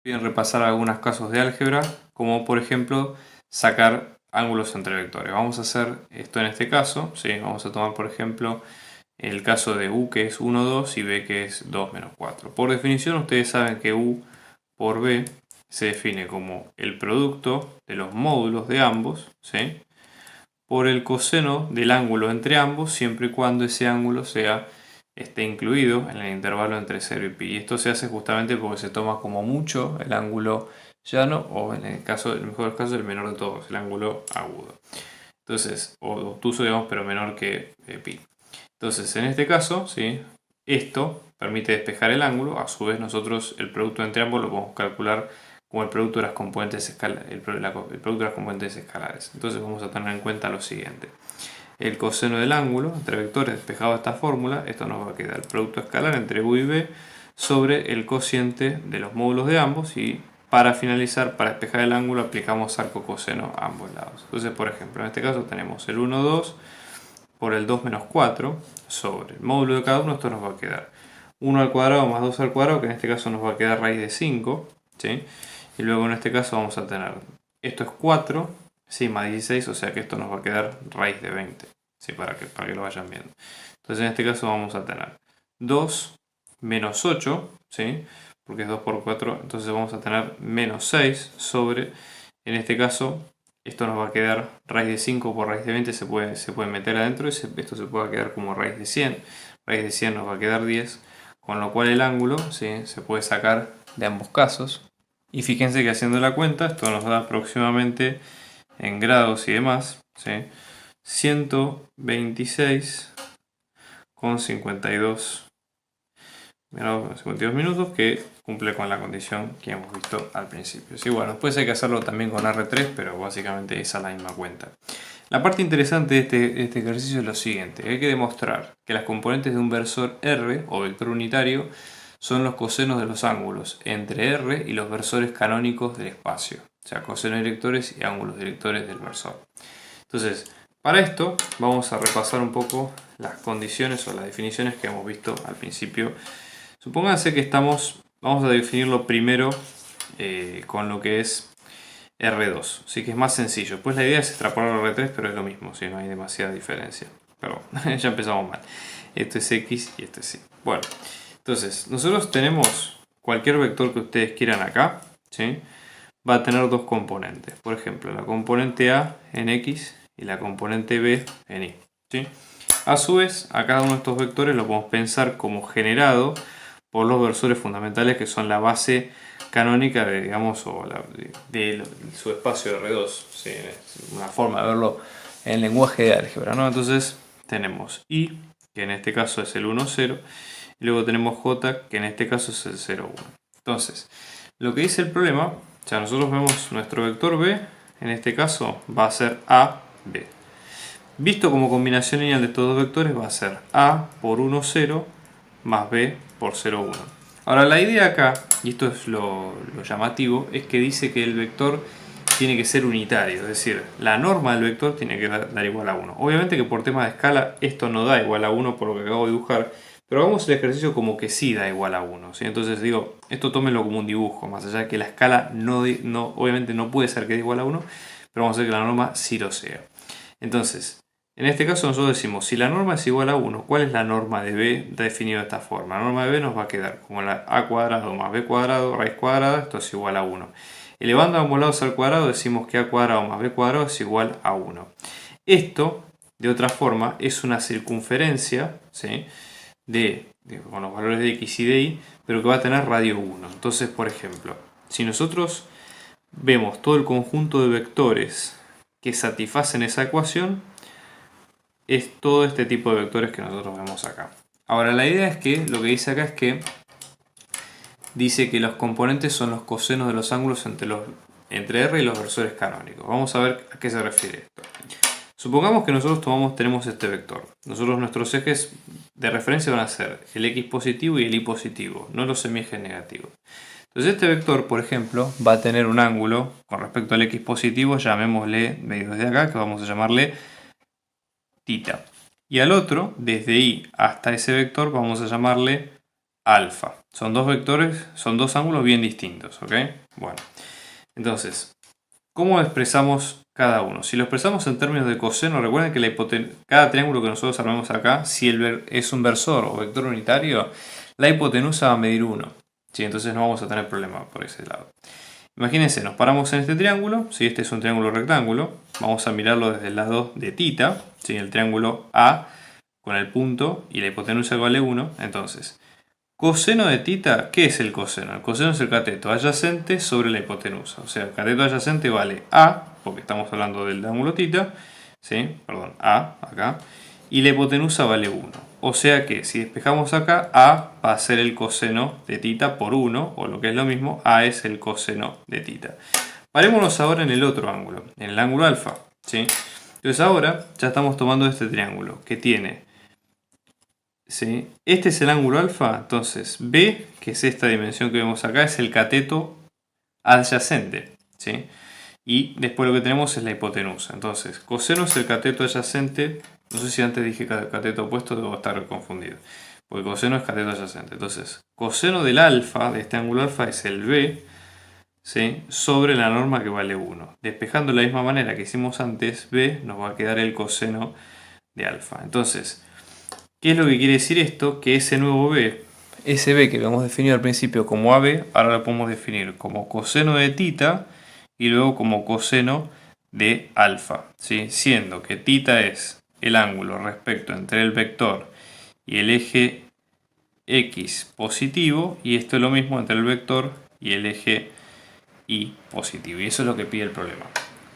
Bien, repasar algunos casos de álgebra, como por ejemplo sacar ángulos entre vectores. Vamos a hacer esto en este caso, ¿sí? Vamos a tomar por ejemplo el caso de u que es 1, 2 y b que es 2 menos 4. Por definición ustedes saben que u por b se define como el producto de los módulos de ambos, ¿sí? Por el coseno del ángulo entre ambos, siempre y cuando ese ángulo esté incluido en el intervalo entre 0 y pi. Y esto se hace justamente porque se toma como mucho el ángulo llano o en el mejor caso el menor de todos, el ángulo agudo. Entonces, o obtuso digamos, pero menor que pi. Entonces, en este caso, ¿sí? Esto permite despejar el ángulo. A su vez, nosotros el producto entre ambos lo podemos calcular como el producto de las componentes escalares. Entonces vamos a tener en cuenta lo siguiente. El coseno del ángulo entre vectores despejado de esta fórmula, esto nos va a quedar el producto escalar entre u y b sobre el cociente de los módulos de ambos, y para finalizar, para despejar el ángulo, aplicamos arco coseno a ambos lados. Entonces, por ejemplo, en este caso tenemos el 1, 2 por el 2 menos 4 sobre el módulo de cada uno. Esto nos va a quedar 1 al cuadrado más 2 al cuadrado, que en este caso nos va a quedar raíz de 5, ¿sí? Y luego en este caso vamos a tener, esto es 4, ¿sí? Más 16, o sea que esto nos va a quedar raíz de 20, ¿sí? Para que lo vayan viendo. Entonces en este caso vamos a tener 2 menos 8, ¿sí? Porque es 2 por 4, entonces vamos a tener menos 6 sobre, en este caso, esto nos va a quedar raíz de 5 por raíz de 20, se puede meter adentro y esto se puede quedar como raíz de 100. Raíz de 100 nos va a quedar 10, con lo cual el ángulo, ¿sí? Se puede sacar de ambos casos. Y fíjense que haciendo la cuenta, esto nos da aproximadamente en grados y demás, ¿sí? 126,52 minutos, que cumple con la condición que hemos visto al principio. Sí, bueno, después hay que hacerlo también con R3, pero básicamente esa es la misma cuenta. La parte interesante de este ejercicio es lo siguiente. Hay que demostrar que las componentes de un versor R o vector unitario son los cosenos de los ángulos entre R y los versores canónicos del espacio, o sea, cosenos directores y ángulos directores del versor. Entonces, para esto vamos a repasar un poco las condiciones o las definiciones que hemos visto al principio. Supónganse que vamos a definirlo primero con lo que es R2, así que es más sencillo. Pues la idea es extrapolar R3, pero es lo mismo, si no hay demasiada diferencia. Pero ya empezamos mal. Esto es X y esto es Y. Bueno, entonces nosotros tenemos cualquier vector que ustedes quieran acá, ¿sí? Va a tener dos componentes. Por ejemplo, la componente A en X y la componente B en Y, ¿sí? A su vez, a cada uno de estos vectores lo podemos pensar como generado por los versores fundamentales, que son la base canónica de, digamos, de su espacio R2, ¿sí? Es una forma de verlo en lenguaje de álgebra, ¿no? Entonces tenemos I, que en este caso es el 1, 0, y luego tenemos J, que en este caso es el 0, 1. Entonces, lo que dice el problema, o sea, nosotros vemos nuestro vector B, en este caso va a ser A, B. Visto como combinación lineal de estos dos vectores va a ser A por 1, 0 más B por 0, 1. Ahora la idea acá, y esto es lo llamativo, es que dice que el vector tiene que ser unitario, es decir, la norma del vector tiene que dar igual a 1. Obviamente que por temas de escala esto no da igual a 1 por lo que acabo de dibujar, pero hagamos el ejercicio como que sí da igual a 1, ¿sí? Entonces digo, esto tómenlo como un dibujo, más allá de que la escala obviamente no puede ser que dé igual a 1, pero vamos a hacer que la norma sí lo sea. Entonces, en este caso nosotros decimos, si la norma es igual a 1, ¿cuál es la norma de b definida de esta forma? La norma de b nos va a quedar como la a cuadrado más b cuadrado raíz cuadrada, esto es igual a 1. Elevando a ambos lados al cuadrado decimos que a cuadrado más b cuadrado es igual a 1. Esto, de otra forma, es una circunferencia, ¿sí? Con los valores de x y de y, pero que va a tener radio 1. Entonces, por ejemplo, si nosotros vemos todo el conjunto de vectores que satisfacen esa ecuación, es todo este tipo de vectores que nosotros vemos acá. Ahora la idea es que, lo que dice acá es que dice que los componentes son los cosenos de los ángulos entre R y los versores canónicos. Vamos a ver a qué se refiere esto. Supongamos que nosotros tenemos este vector. Nuestros ejes de referencia van a ser el x positivo y el y positivo, no los semiejes negativos. Entonces este vector, por ejemplo, va a tener un ángulo con respecto al x positivo, llamémosle medio desde acá, que vamos a llamarle θ. Y al otro, desde y hasta ese vector, vamos a llamarle alfa. Son dos vectores, son dos ángulos bien distintos, ¿ok? Bueno, entonces, ¿cómo expresamos cada uno? Si lo expresamos en términos de coseno, recuerden que cada triángulo que nosotros armamos acá, si es un versor o vector unitario, la hipotenusa va a medir 1. ¿Sí? Entonces no vamos a tener problema por ese lado. Imagínense, nos paramos en este triángulo, si este es un triángulo rectángulo, vamos a mirarlo desde el lado de θ, ¿sí? El triángulo A con el punto y la hipotenusa que vale 1, entonces, coseno de θ, ¿qué es el coseno? El coseno es el cateto adyacente sobre la hipotenusa, o sea, el cateto adyacente vale A, porque estamos hablando del ángulo θ, ¿sí? Perdón, A, acá, y la hipotenusa vale 1. O sea que si despejamos acá, A va a ser el coseno de θ por 1, o lo que es lo mismo, A es el coseno de θ. Parémonos ahora en el otro ángulo, en el ángulo alfa, ¿sí? Entonces ahora ya estamos tomando este triángulo que tiene, ¿sí? Este es el ángulo alfa, entonces B, que es esta dimensión que vemos acá, es el cateto adyacente, ¿sí? Y después lo que tenemos es la hipotenusa. Entonces, coseno es el cateto adyacente. No sé si antes dije cateto opuesto, debo estar confundido. Porque coseno es cateto adyacente. Entonces, coseno del alfa, de este ángulo alfa, es el B, ¿sí? Sobre la norma que vale 1. Despejando de la misma manera que hicimos antes, B nos va a quedar el coseno de alfa. Entonces, ¿qué es lo que quiere decir esto? Que ese nuevo B, ese B que habíamos definido al principio como AB, ahora lo podemos definir como coseno de θ y luego como coseno de alfa, ¿sí? Siendo que θ es el ángulo respecto entre el vector y el eje X positivo, y esto es lo mismo entre el vector y el eje Y positivo, y eso es lo que pide el problema.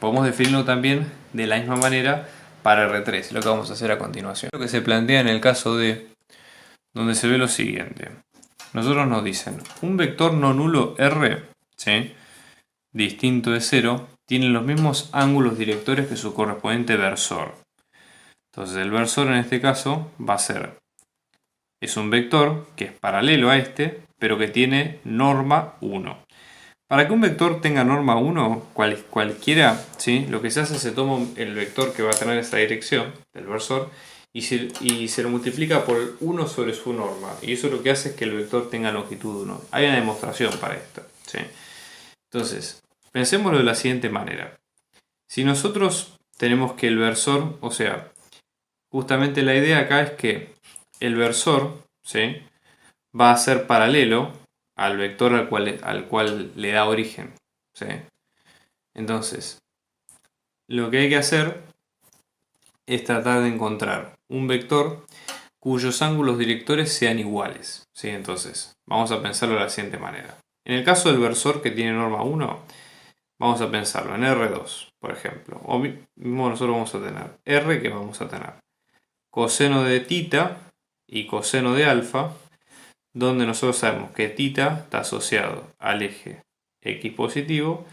Podemos definirlo también de la misma manera para R3, lo que vamos a hacer a continuación. Lo que se plantea en el caso de donde se ve lo siguiente. Nosotros nos dicen, un vector no nulo R, ¿sí? Distinto de 0, tiene los mismos ángulos directores que su correspondiente versor. Entonces el versor en este caso va a ser, es un vector que es paralelo a este, pero que tiene norma 1. Para que un vector tenga norma 1, cualquiera, ¿sí? Lo que se hace es se toma el vector que va a tener esta dirección del versor y se lo multiplica por 1 sobre su norma. Y eso lo que hace es que el vector tenga longitud 1. Hay una demostración para esto, ¿sí? Entonces, pensémoslo de la siguiente manera. Si nosotros tenemos que el versor, o sea, justamente la idea acá es que el versor, ¿sí? Va a ser paralelo al vector al cual le da origen, ¿sí? Entonces, lo que hay que hacer es tratar de encontrar un vector cuyos ángulos directores sean iguales, ¿sí? Entonces, vamos a pensarlo de la siguiente manera. En el caso del versor que tiene norma 1, vamos a pensarlo en R2, por ejemplo. O mismo nosotros vamos a tener R, que vamos a tener coseno de θ y coseno de alfa, donde nosotros sabemos que θ está asociado al eje X positivo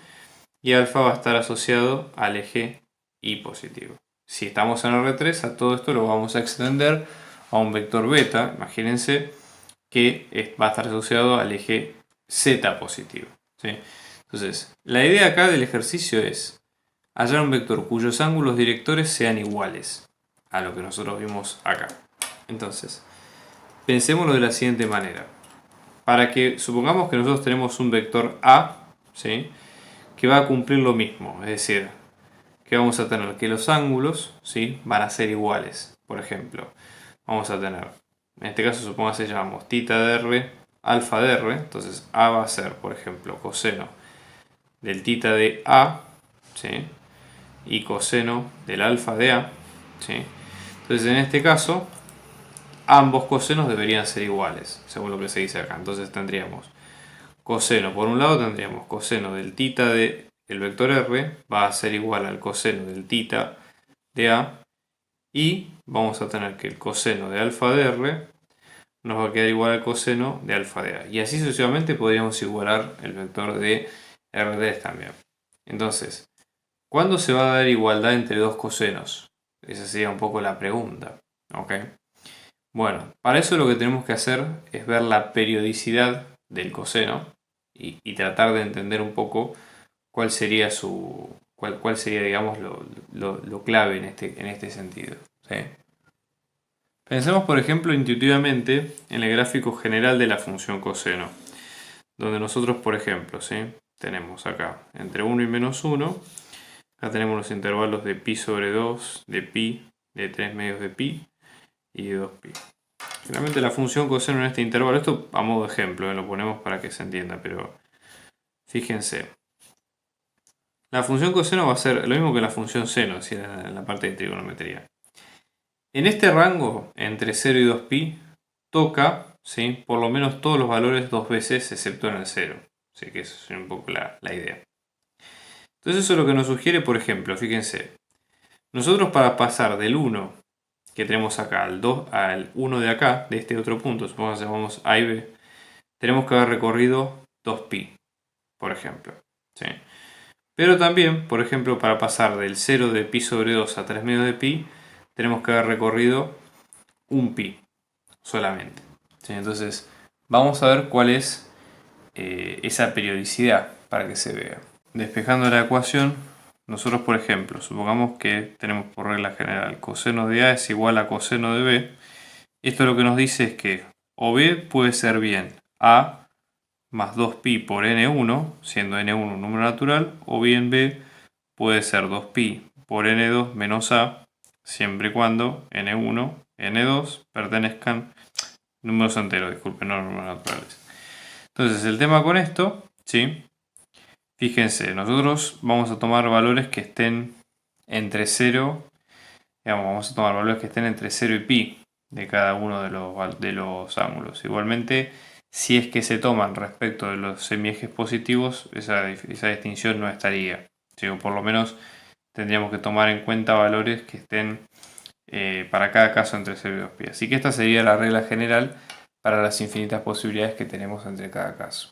y alfa va a estar asociado al eje Y positivo. Si estamos en R3, a todo esto lo vamos a extender a un vector beta, imagínense que va a estar asociado al eje Z positivo, ¿sí? Entonces, la idea acá del ejercicio es hallar un vector cuyos ángulos directores sean iguales a lo que nosotros vimos acá. Entonces, pensémoslo de la siguiente manera. Para que supongamos que nosotros tenemos un vector A, ¿sí? Que va a cumplir lo mismo, es decir, que vamos a tener que los ángulos, ¿sí? Van a ser iguales. Por ejemplo, vamos a tener, en este caso supongamos que llamamos θ de R, alfa de R, entonces A va a ser, por ejemplo, coseno del θ de A, ¿sí? Y coseno del alfa de A, ¿sí? Entonces en este caso ambos cosenos deberían ser iguales, según lo que se dice acá. Entonces tendríamos coseno, por un lado tendríamos coseno del θ de el vector R va a ser igual al coseno del θ de A, y vamos a tener que el coseno de alfa de R nos va a quedar igual al coseno de alfa de A. Y así sucesivamente podríamos igualar el vector de R3 también. Entonces, ¿cuándo se va a dar igualdad entre dos cosenos? Esa sería un poco la pregunta, ¿ok? Bueno, para eso lo que tenemos que hacer es ver la periodicidad del coseno y tratar de entender un poco cuál sería digamos, lo clave en este sentido, ¿sí? Pensemos, por ejemplo, intuitivamente en el gráfico general de la función coseno, donde nosotros, por ejemplo, ¿sí? Tenemos acá entre 1 y menos 1, acá tenemos los intervalos de pi sobre 2, de pi, de 3 medios de pi y de 2pi. Finalmente la función coseno en este intervalo, esto a modo de ejemplo, lo ponemos para que se entienda, pero fíjense. La función coseno va a ser lo mismo que la función seno, es decir, en la parte de trigonometría. En este rango, entre 0 y 2pi, toca, ¿sí? Por lo menos todos los valores dos veces, excepto en el 0. Así que eso es un poco la idea. Entonces eso es lo que nos sugiere, por ejemplo, fíjense. Nosotros para pasar del 1 que tenemos acá al 2 al 1 de acá, de este otro punto, supongamos que llamamos A y B, tenemos que haber recorrido 2pi, por ejemplo. ¿Sí? Pero también, por ejemplo, para pasar del 0 de pi sobre 2 a 3 medios de pi, tenemos que haber recorrido un pi solamente. ¿Sí? Entonces, vamos a ver cuál es esa periodicidad para que se vea. Despejando la ecuación, nosotros, por ejemplo, supongamos que tenemos por regla general coseno de A es igual a coseno de B. Esto lo que nos dice es que o B puede ser bien A más 2pi por n1, siendo n1 un número natural, o bien B puede ser 2pi por n2 menos A, siempre y cuando n1, n2 pertenezcan números enteros, disculpen, no números naturales. Entonces, el tema con esto, ¿sí? Fíjense, nosotros vamos a tomar valores que estén entre 0, digamos, vamos a tomar valores que estén entre 0 y pi de cada uno de los ángulos. Igualmente, si es que se toman respecto de los semiejes positivos, esa distinción no estaría. ¿Sí? O por lo menos tendríamos que tomar en cuenta valores que estén para cada caso entre 0 y 2pi. Así que esta sería la regla general para las infinitas posibilidades que tenemos entre cada caso.